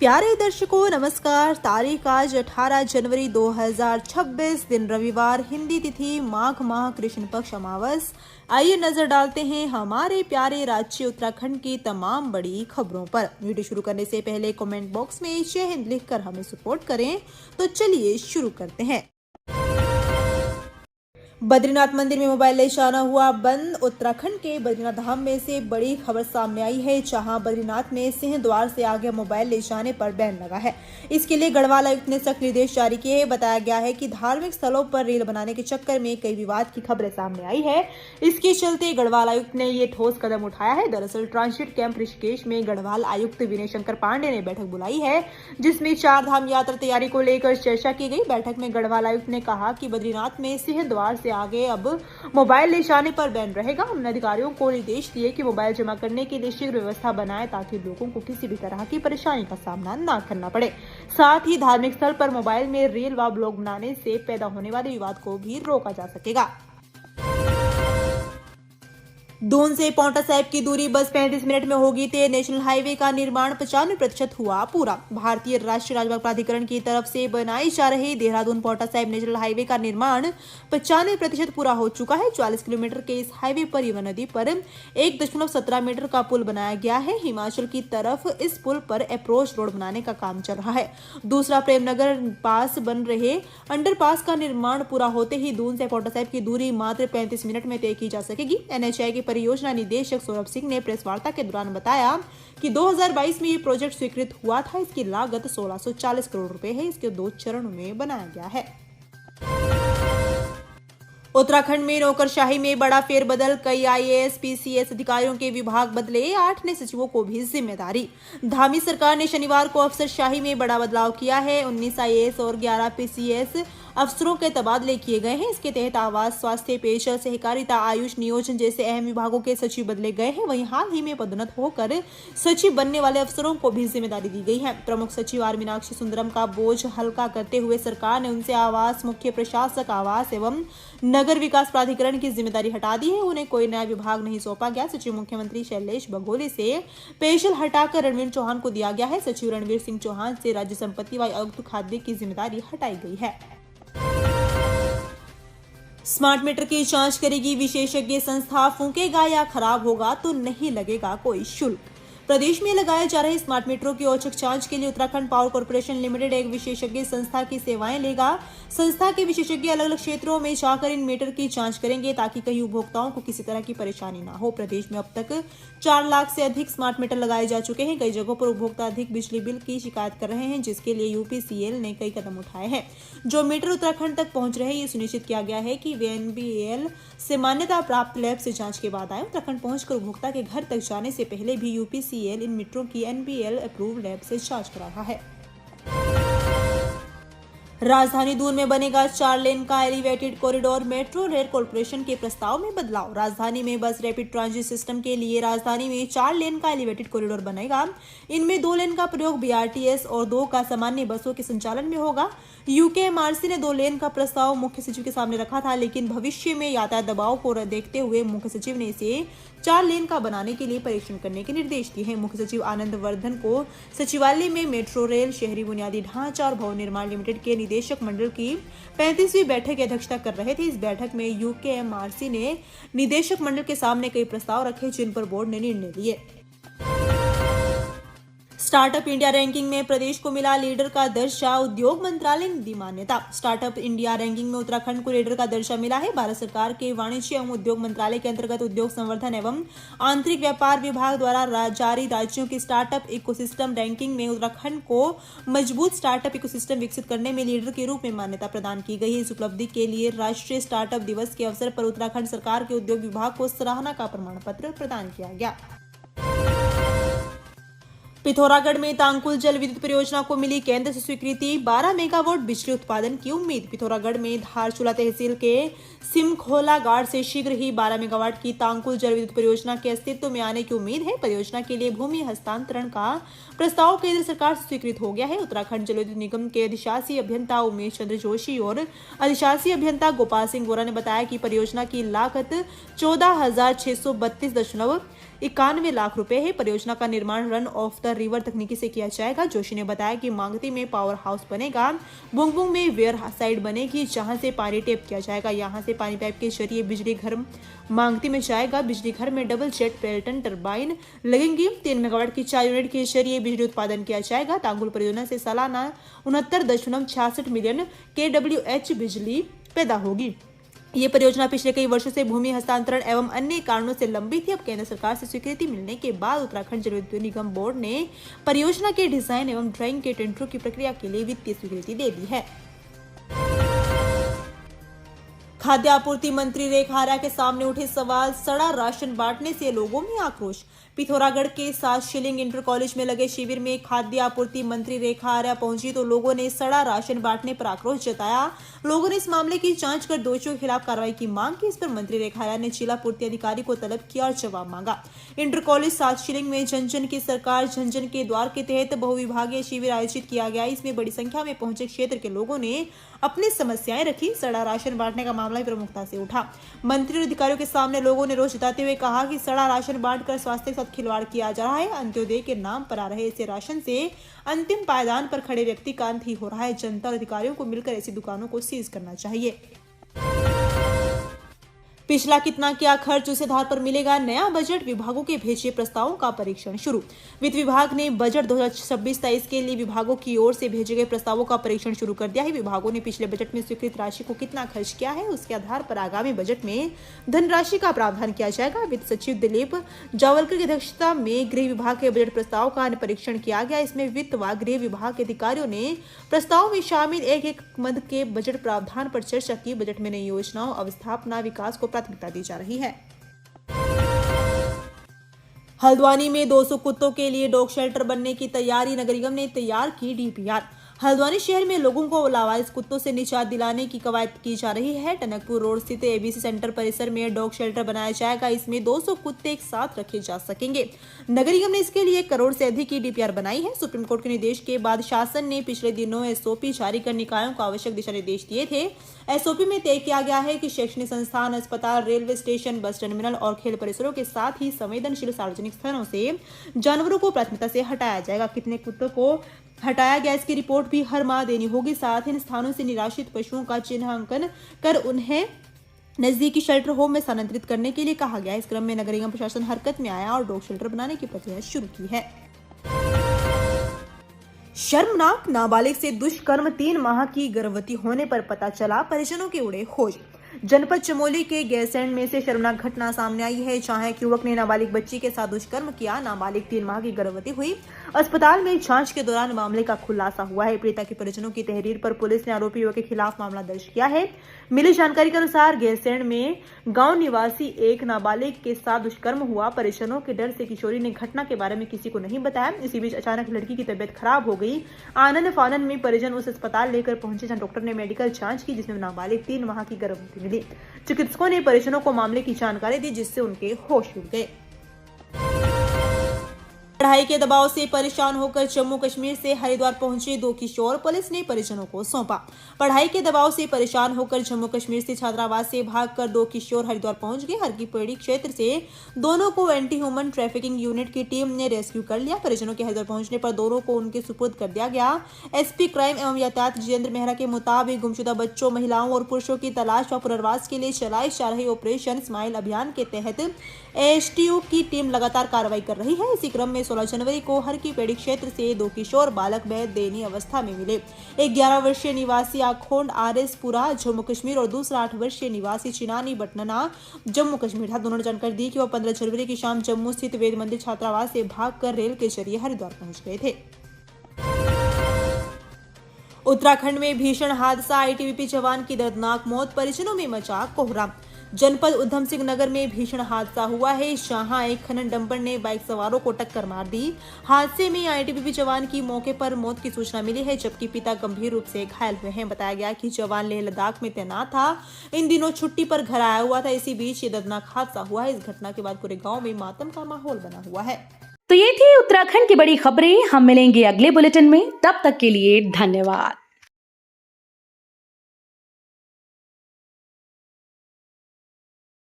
प्यारे दर्शकों नमस्कार। तारीख आज 18 जनवरी 2026 दिन रविवार, हिंदी तिथि माघ माह, कृष्ण पक्ष अमावस। आइए नजर डालते हैं हमारे प्यारे राज्य उत्तराखंड की तमाम बड़ी खबरों पर। वीडियो शुरू करने से पहले कमेंट बॉक्स में जय हिंद लिखकर हमें सपोर्ट करें। तो चलिए शुरू करते हैं। बद्रीनाथ मंदिर में मोबाइल ले जाना हुआ बंद। उत्तराखंड के बद्रीनाथ धाम में से बड़ी खबर सामने आई है, जहां बद्रीनाथ में सिंह द्वार से आगे मोबाइल ले जाने पर बैन लगा है। इसके लिए गढ़वाल आयुक्त ने सख्त निर्देश जारी किए हैं। बताया गया है कि धार्मिक स्थलों पर रील बनाने के चक्कर में कई विवाद की खबरें सामने आई है। इसके चलते गढ़वाल आयुक्त ने ये ठोस कदम उठाया है। दरअसल ट्रांजिट कैंप ऋषिकेश में गढ़वाल आयुक्त विनय शंकर पांडे ने बैठक बुलाई है, जिसमें 4 धाम यात्रा तैयारी को लेकर चर्चा की गई। बैठक में गढ़वाल आयुक्त ने कहा कि बद्रीनाथ में सिंह द्वार से आगे अब मोबाइल ले जाने पर बैन रहेगा। उन्होंने अधिकारियों को निर्देश दिए कि मोबाइल जमा करने के लिए शीघ्र व्यवस्था बनाएं, ताकि लोगों को किसी भी तरह की परेशानी का सामना न करना पड़े। साथ ही धार्मिक स्थल पर मोबाइल में रील व ब्लॉग बनाने से पैदा होने वाले विवाद को भी रोका जा सकेगा। दून से पांवटा साहिब की दूरी बस 35 मिनट में होगी तय। नेशनल हाईवे का निर्माण 95% हुआ पूरा। भारतीय राष्ट्रीय राजमार्ग प्राधिकरण की तरफ से बनाई जा रही देहरादून पांवटा साहिब नेशनल हाईवे का निर्माण 95% पूरा हो चुका है। 40 किलोमीटर के इस हाईवे पर यमुना नदी पर 1.17 मीटर का पुल बनाया गया है। हिमाचल की तरफ इस पुल पर अप्रोच रोड बनाने का काम चल रहा है। दूसरा प्रेमनगर पास बन रहे अंडरपास का निर्माण पूरा होते ही दून से पांवटा साहिब की दूरी मात्र 35 मिनट में तय की जा सकेगी। एनएचआई के परियोजना निदेशक सौरभ सिंह ने प्रेस वार्ता के दौरान बताया कि 2022 में ये प्रोजेक्ट स्वीकृत हुआ था। इसकी लागत 1640 करोड़ रुपए है। इसके 2 चरणों में बनाया गया है। उत्तराखंड में नौकरशाही में बड़ा फेरबदल। कई आईएएस पीसीएस अधिकारियों के विभाग बदले, 8 नए सचिवों को भी जिम्मेदारी। धामी सरकार ने शनिवार को अफसरशाही में बड़ा बदलाव किया है। 19 आईएएस और 11 पीसीएस अफसरों के तबादले किए गए हैं। इसके तहत आवास, स्वास्थ्य, पेयजल, सहकारिता, आयुष, नियोजन जैसे अहम विभागों के सचिव बदले गए हैं। वहीं हाल ही में पदोन्नत होकर सचिव बनने वाले अफसरों को भी जिम्मेदारी दी गई है। प्रमुख सचिव आर मीनाक्षी सुंदरम का बोझ हल्का करते हुए सरकार ने उनसे आवास, मुख्य प्रशासक, आवास एवं नगर विकास प्राधिकरण की जिम्मेदारी हटा दी है। उन्हें कोई नया विभाग नहीं सौंपा गया। सचिव मुख्यमंत्री शैलेश बघेल से पेयजल हटाकर रणवीर चौहान को दिया गया है। सचिव रणवीर सिंह चौहान से राज्य संपत्ति व आयुक्त खाद्य की जिम्मेदारी हटाई गई है। स्मार्ट मीटर की जांच करेगी विशेषज्ञ संस्था। फूंकेगा या खराब होगा तो नहीं लगेगा कोई शुल्क। प्रदेश में लगाए जा रहे स्मार्ट मीटरों की औचक जांच के लिए उत्तराखंड पावर कॉर्पोरेशन लिमिटेड एक विशेषज्ञ संस्था की सेवाएं लेगा। संस्था के विशेषज्ञ अलग अलग क्षेत्रों में जाकर इन मीटर की जांच करेंगे, ताकि कहीं उपभोक्ताओं को किसी तरह की परेशानी ना हो। प्रदेश में अब तक 4 लाख से अधिक स्मार्ट मीटर लगाए जा चुके हैं। कई जगहों पर उपभोक्ता अधिक बिजली बिल की शिकायत कर रहे हैं, जिसके लिए यूपीसीएल ने कई कदम उठाए हैं। जो मीटर उत्तराखंड तक पहुंच रहे हैं, ये सुनिश्चित किया गया है कि वे एनबीएल से मान्यता प्राप्त लैब से जांच के बाद आए। उत्तराखंड पहुंचकर उपभोक्ता के घर तक जाने से पहले भी यूपीसीएल इन मीटरों की एनबीएल अप्रूव्ड लैब से जांच करा रहा है। राजधानी दून में बनेगा 4 लेन का elevated corridor. Metro rail corporation के प्रस्ताव में बदलाव। राजधानी में बस रैपिड ट्रांजिट सिस्टम के लिए राजधानी में 4 लेन का एलिवेटेड कॉरिडोर बनेगा। इनमें 2 लेन का प्रयोग बीआरटीएस और 2 का सामान्य बसों के संचालन में होगा। यूकेएमआरसी ने 2 लेन का प्रस्ताव मुख्य सचिव के सामने रखा था, लेकिन भविष्य में यातायात दबाव को देखते हुए मुख्य सचिव ने इसे 4 लेन का बनाने के लिए परीक्षण करने के निर्देश दिए हैं। मुख्य सचिव आनंद वर्धन को सचिवालय में मेट्रो रेल, शहरी बुनियादी ढांचा और भवन निर्माण लिमिटेड के निदेशक मंडल की 35वीं बैठक की अध्यक्षता कर रहे थे। इस बैठक में यूकेएमआरसी ने निदेशक मंडल के सामने कई प्रस्ताव रखे, जिन पर बोर्ड ने निर्णय लिए। स्टार्टअप इंडिया रैंकिंग में प्रदेश को मिला लीडर का दर्जा। उद्योग मंत्रालय ने दी मान्यता। स्टार्टअप इंडिया रैंकिंग में उत्तराखंड को लीडर का दर्जा मिला है। भारत सरकार के वाणिज्य एवं उद्योग मंत्रालय के अंतर्गत उद्योग संवर्धन एवं आंतरिक व्यापार विभाग द्वारा जारी राज्यों की स्टार्टअप इकोसिस्टम रैंकिंग में उत्तराखंड को मजबूत स्टार्टअप इकोसिस्टम विकसित करने में लीडर के रूप में मान्यता प्रदान की गई है। इस उपलब्धि के लिए राष्ट्रीय स्टार्टअप दिवस के अवसर पर उत्तराखंड सरकार के उद्योग विभाग को सराहना का प्रमाण पत्र प्रदान किया गया। पिथौरागढ़ में तांकुल जल विद्युत परियोजना को मिली केंद्र से स्वीकृति। 12 मेगावाट बिजली उत्पादन की उम्मीद। पिथौरागढ़ में धारचूला तहसील के सिमखोला घाट से शीघ्र ही 12 मेगावाट की तांकुल जल विद्युत परियोजना के अस्तित्व में आने की उम्मीद है। परियोजना के लिए भूमि हस्तांतरण का प्रस्ताव केंद्र सरकार से स्वीकृत हो गया है। उत्तराखंड जल विद्युत निगम के अधिशासी अभियंता उमेश चंद्र जोशी और अधिशासी अभियंता गोपाल सिंह गोरा ने बताया कि परियोजना की लागत 14,632 91 लाख रुपए है। परियोजना का निर्माण रन ऑफ द रिवर तकनीकी से किया जाएगा। जोशी ने बताया कि मांगती में पावर हाउस बनेगा, बुंगबुंग में वेयर साइड बनेगी जहां से पानी टेप किया जाएगा। यहां से पानी पाइप के जरिए बिजली घर मांगती में जाएगा। बिजली घर में डबल जेट पेल्टन टरबाइन लगेंगी। 3 मेगावाट की 4 यूनिट के जरिए बिजली उत्पादन किया जाएगा। तांगुल परियोजना से सालाना 69.66 मिलियन kWh बिजली पैदा होगी। ये परियोजना पिछले कई वर्षों से भूमि हस्तांतरण एवं अन्य कारणों से लंबी थी। अब केंद्र सरकार से स्वीकृति मिलने के बाद उत्तराखंड जल विद्युत निगम बोर्ड ने परियोजना के डिजाइन एवं ड्राइंग के टेंडरों की प्रक्रिया के लिए वित्तीय स्वीकृति दे दी है। खाद्य आपूर्ति मंत्री रेखा आर्या के सामने उठे सवाल, सड़ा राशन बांटने से लोगों में आक्रोश। पिथौरागढ़ के 7 शिलिंग इंटर कॉलेज में लगे शिविर में खाद्य आपूर्ति मंत्री रेखा आर्या पहुंची तो लोगों ने सड़ा राशन बांटने पर आक्रोश जताया। लोगों ने इस मामले की जांच कर दोषियों के खिलाफ कार्रवाई की मांग की। इस पर मंत्री रेखा आर्या ने जिला पूर्ति अधिकारी को तलब किया और जवाब मांगा। इंटर कॉलेज 7 शिलिंग में झंझन की सरकार झंझन के द्वार के तहत बहुविभागीय शिविर आयोजित किया गया। इसमें बड़ी संख्या में पहुंचे क्षेत्र के लोगों ने अपनी समस्याएं रखी। सड़ा राशन बांटने का मामला प्रमुखता से उठा। मंत्री और अधिकारियों के सामने लोगों ने रोष जताते हुए कहा कि सड़ा राशन बांटकर स्वास्थ्य के साथ खिलवाड़ किया जा रहा है। अंत्योदय के नाम पर आ रहे ऐसे राशन से अंतिम पायदान पर खड़े व्यक्ति का अंत ही हो रहा है। जनता और अधिकारियों को मिलकर ऐसी दुकानों को सीज करना चाहिए। पिछला कितना क्या खर्च उस आधार पर मिलेगा नया बजट। विभागों के भेजे प्रस्तावों का परीक्षण शुरू। वित्त विभाग ने बजट 2026-23 के लिए विभागों की ओर से भेजे गए प्रस्तावों का परीक्षण शुरू कर दिया है। विभागों ने पिछले बजट में स्वीकृत राशि को कितना खर्च किया है उसके आधार पर आगामी बजट में धनराशि का प्रावधान किया जाएगा। वित्त सचिव दिलीप जावलकर की अध्यक्षता में गृह विभाग के बजट प्रस्ताव का परीक्षण किया गया। इसमें वित्त व गृह विभाग के अधिकारियों ने प्रस्ताव में शामिल एक मद के बजट प्रावधान पर चर्चा की। बजट में नई योजनाओं अवस्थापना विकास को प्राथमिकता दी जा रही है। हल्द्वानी में 200 कुत्तों के लिए डॉग शेल्टर बनने की तैयारी। नगर निगम ने तैयार की डीपीआर। हल्द्वानी शहर में लोगों को लावारिस कुत्तों से निजात दिलाने की कवायद की जा रही है। टनकपुर रोड स्थित एबीसी सेंटर परिसर में डॉग शेल्टर बनाया जाएगा। इसमें 200 कुत्ते एक साथ रखे जा सकेंगे। नगर निगम ने इसके लिए 1 करोड़ से अधिक की डीपीआर बनाई है। सुप्रीम कोर्ट के निर्देश के बाद शासन ने पिछले दिनों एसओपी जारी कर निकायों को आवश्यक दिशा निर्देश दिए थे। एसओपी में तय किया गया है कि शैक्षणिक संस्थान, अस्पताल, रेलवे स्टेशन, बस टर्मिनल और खेल परिसरों के साथ ही संवेदनशील सार्वजनिक स्थानों से जानवरों को प्राथमिकता से हटाया जाएगा। कितने कुत्तों को हटाया गया इसकी रिपोर्ट भी हर माह देनी होगी। साथ ही इन स्थानों से निराश्रित पशुओं का चिन्हांकन कर उन्हें नजदीकी शेल्टर होम में स्थानांतरित करने के लिए कहा गया। इस क्रम में नगर निगम प्रशासन हरकत में आया और डॉग शेल्टर बनाने की प्रक्रिया शुरू की है। शर्मनाक, नाबालिग से दुष्कर्म, 3 माह की गर्भवती होने पर पता चला, परिजनों के उड़े होश। जनपद चमोली के गैरसैंण में से शर्मनाक घटना सामने आई है जहां एक युवक ने नाबालिग बच्ची के साथ दुष्कर्म किया। नाबालिग 3 माह की गर्भवती हुई। अस्पताल में जांच के दौरान मामले का खुलासा हुआ है। पीड़िता के परिजनों की तहरीर पर पुलिस ने आरोपी युवक के खिलाफ मामला दर्ज किया है। मिली जानकारी के अनुसार गैरसैंण में गांव निवासी एक नाबालिग के साथ दुष्कर्म हुआ। परिजनों के डर से किशोरी ने घटना के बारे में किसी को नहीं बताया। इसी बीच अचानक लड़की की तबीयत खराब हो गई। आनंद फानन में परिजन उस अस्पताल लेकर पहुंचे जहां डॉक्टर ने मेडिकल जांच की जिसमें नाबालिग 3 माह की गर्भवती मिली। चिकित्सकों ने परिजनों को मामले की जानकारी दी जिससे उनके होश उड़ गए। पढ़ाई के दबाव से परेशान होकर जम्मू कश्मीर से हरिद्वार पहुंचे 2 किशोर, पुलिस ने परिजनों को सौंपा। पढ़ाई के दबाव से परेशान होकर जम्मू कश्मीर से छात्रावास से भागकर 2 किशोर हरिद्वार पहुंच गए। हरकी-पैड़ी क्षेत्र से दोनों को एंटी ह्यूमन ट्रैफिकिंग यूनिट की टीम ने रेस्क्यू कर लिया। परिजनों के हरिद्वार पहुंचने पर दोनों को उनके सुपुर्द कर दिया गया। एसपी क्राइम एवं यातायात जितेंद्र मेहरा के मुताबिक गुमशुदा बच्चों, महिलाओं और पुरुषों की तलाश व पुनर्वास के लिए चलाए जा रहे ऑपरेशन स्माइल अभियान के तहत एएसटीयू की टीम लगातार कार्रवाई कर रही है। इसी क्रम में 16 जनवरी को हरकी-पैड़ी क्षेत्र से 2 किशोर बालक बेहद दयनीय अवस्था में मिले। एक 11 वर्षीय निवासी आखोंड आरएसपुरा जम्मू कश्मीर और दूसरा 8 वर्षीय निवासी चिनानी बटनना जम्मू कश्मीर था। दोनों ने जानकारी दी कि वह 15 जनवरी की शाम जम्मू स्थित वेद मंदिर छात्रावास से भागकर रेल के जरिए हरिद्वार पहुंच गए थे। उत्तराखंड में भीषण हादसा, आईटीबीपी जवान की दर्दनाक मौत, परिजनों में मचा कोहराम। जनपद उधम सिंह नगर में भीषण हादसा हुआ है जहां एक खनन डंपर ने बाइक सवारों को टक्कर मार दी। हादसे में आईटीबीपी जवान की मौके पर मौत की सूचना मिली है जबकि पिता गंभीर रूप से घायल हुए हैं। बताया गया कि जवान लेह लद्दाख में तैनात था, इन दिनों छुट्टी पर घर आया हुआ था। इसी बीच ये दर्दनाक हादसा हुआ है। इस घटना के बाद पूरे गाँव में मातम का माहौल बना हुआ है। तो ये थी उत्तराखंड की बड़ी खबरें। हम मिलेंगे अगले बुलेटिन में, तब तक के लिए धन्यवाद।